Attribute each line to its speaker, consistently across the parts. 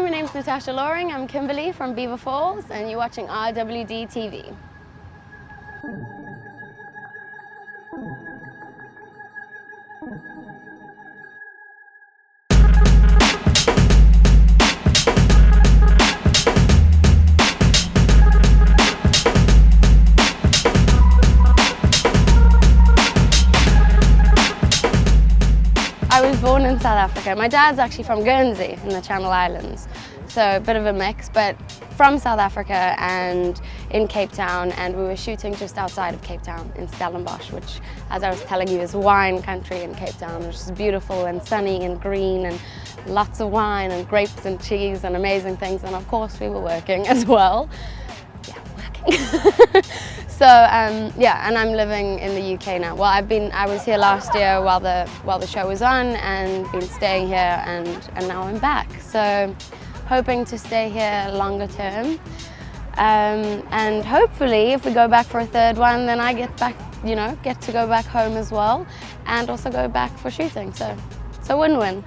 Speaker 1: my name's Natasha Loring. I'm Kimberley from Beaver Falls, and you're watching RWD TV. I was born in South Africa. My dad's actually from Guernsey in the Channel Islands, so a bit of a mix, but from South Africa and in Cape Town, and we were shooting just outside of Cape Town in Stellenbosch, which, as I was telling you, is wine country in Cape Town, which is beautiful and sunny and green and lots of wine and grapes and cheese and amazing things, and of course we were working as well. Yeah, working. So yeah, and I'm living in the UK now. Well, I was here last year while the show was on, and been staying here, and now I'm back. So hoping to stay here longer term, and hopefully if we go back for a third one, then I get to go back home as well, and also go back for shooting. So win-win.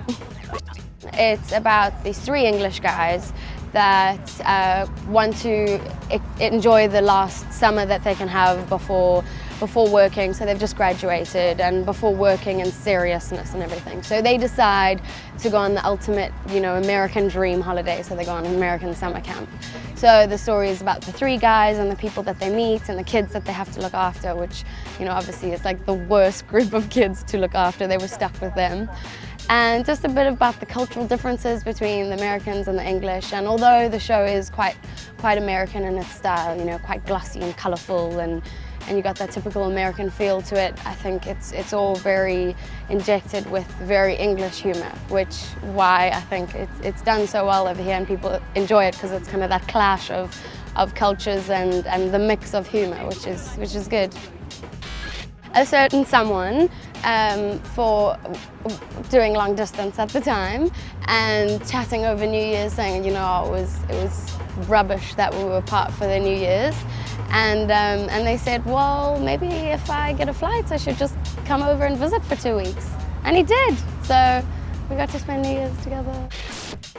Speaker 1: It's about these three English guys that want to enjoy the last summer that they can have before working. So they've just graduated, and before working in seriousness and everything. So they decide to go on the ultimate, American dream holiday. So they go on an American summer camp. So the story is about the three guys and the people that they meet and the kids that they have to look after, which, obviously is like the worst group of kids to look after. They were stuck with them. And just a bit about the cultural differences between the Americans and the English. And although the show is quite American in its style, quite glossy and colourful, and you got that typical American feel to it, I think it's all very injected with very English humour, which why I think it's done so well over here, and people enjoy it because it's kind of that clash of cultures and the mix of humour, which is good. A certain someone for doing long distance at the time and chatting over New Year's, saying, it was rubbish that we were apart for the New Year's, and they said, well, maybe if I get a flight, I should just come over and visit for 2 weeks, and he did. So we got to spend New Year's together.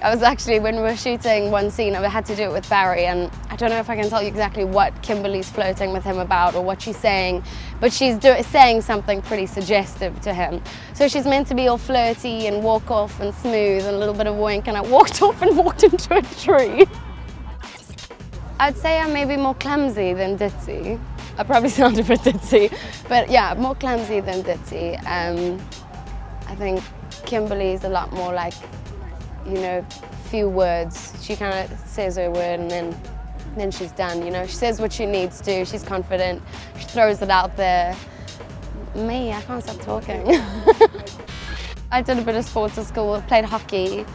Speaker 1: I was actually, when we were shooting one scene, I had to do it with Barry, and I don't know if I can tell you exactly what Kimberley's flirting with him about or what she's saying, but she's saying something pretty suggestive to him. So she's meant to be all flirty and walk off and smooth and a little bit of wink, and I walked off and walked into a tree. I'd say I'm maybe more clumsy than ditzy. I probably sound a bit ditzy, but yeah, more clumsy than ditzy. I think Kimberley's a lot more like, few words. She kind of says her word and then she's done, She says what she needs to, she's confident, she throws it out there. Me, I can't stop talking. I did a bit of sports at school, I played hockey.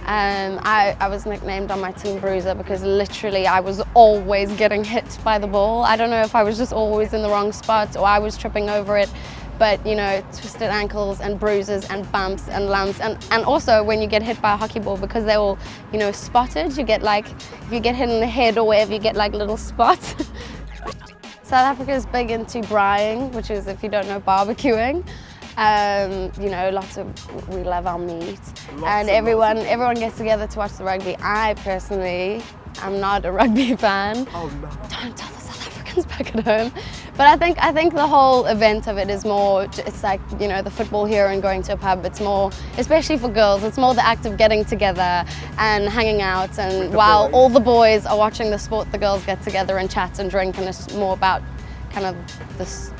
Speaker 1: I was nicknamed on my team Bruiser because literally I was always getting hit by the ball. I don't know if I was just always in the wrong spot or I was tripping over it. But, twisted ankles and bruises and bumps and lumps. And also when you get hit by a hockey ball, because they're all, spotted, you get if you get hit in the head or wherever, you get little spots. South Africa is big into braaiing, which is, if you don't know, barbecuing. We love our meat. And everyone gets together to watch the rugby. I personally am not a rugby fan.
Speaker 2: Oh no.
Speaker 1: Don't tell the South Africans back at home. But I think the whole event of it is more, it's like, the football here and going to a pub. It's more, especially for girls, it's more the act of getting together and hanging out. And while all the boys are watching the sport, the girls get together and chat and drink, and it's more about kind of this,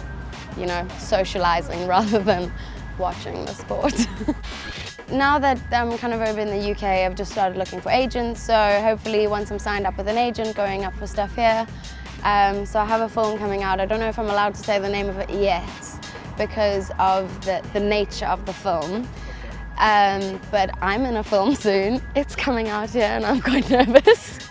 Speaker 1: socializing rather than watching the sport. Now that I'm kind of over in the UK, I've just started looking for agents. So hopefully once I'm signed up with an agent, going up for stuff here. So I have a film coming out. I don't know if I'm allowed to say the name of it yet because of the nature of the film. But I'm in a film soon. It's coming out here and I'm quite nervous.